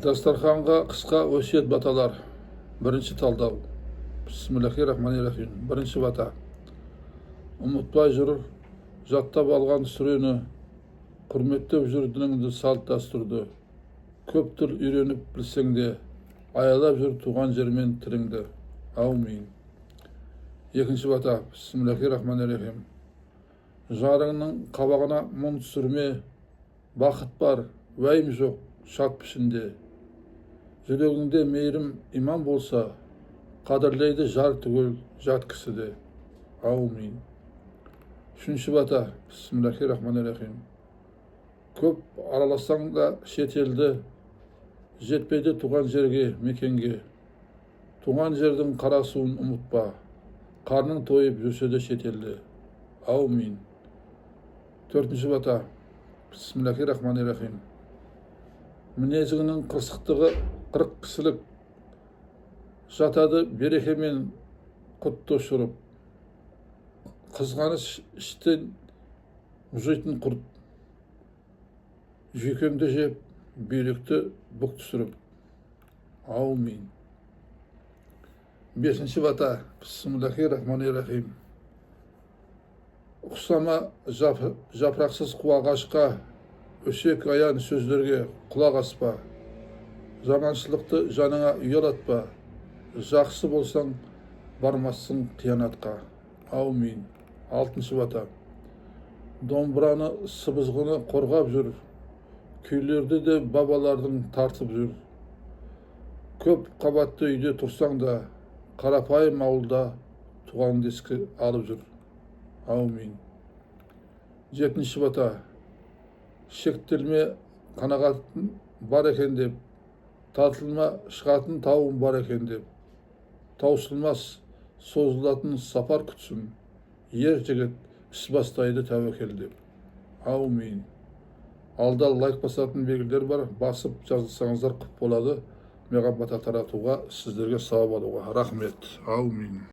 Дастарханға қысқа өсиет баталар. Бірінші талдау. Бисмиллахир-рахманир-рахим. Бірінші бата. Ұмытпай жүр, жаттап алған сүрені, құрметтеп жүр дініңді, салт дәстүрді. Көп тіл үйреніп білсең де, аялап жүр туған жермен тіліңді. Аумин. Екінші бата. Бисмиллахир-рахманир-рахим. Жарыңның қабағына мұң түсірме, бақыт бар, уайым жоқ, шат пішінде. Жүрегіңде мейірім иман болса, қадірлейді жар түгел жат кісіде. Аумин. Үшінші бата. Бисмиллахир-рахманир-рахим. Көп араласаң да шетелді, жетпейді туған жерге, мекенге. Туған жердің қарасуын ұмытпа, қарның тойып жүрсе де шетелде. Аумин. Төртінші бата. Бисмиллахир-рахманир-рахим. Мінезіңнің қырсықтығы 40 кісілік, жатады берекемен құтты ұшырып. Қызғаныш іштен ұжитын құрт, жүйкеңді жеп, бүйректі бұқ түсіріп. Аумин. Бесінші бата. Бисмиллахир-рахманир-рахим. Ұқсама жапырақсыз қуағашқа, өсек аян сөздерге құлақ аспа. Жаманшылықты жаныңа ұялатпа. Жақсы болсаң, бармассың қиянатқа. Аумин. Алтыншы бата. Домбыраны сыбызғыны қорғап жүр, күйлерді де бабалардың тартып жүр. Көп қабатты үйде тұрсаң да, қарапайым ауылда туған ескі алып жүр. Аумин. Жетінші бата. Шектелме қанағатын бар екен деп, тартылма шығатын тауым бар екен деп. Таусылмас созылатын сапар күтсін, ер жігіт іс бастайды тәуекел деп. Аумин. Алда лайк басатын белгілер бар, басып жазылсаңыздар құп болады. Маған бата таратуға, сіздерге сауап алуға. Рахмет. Аумин.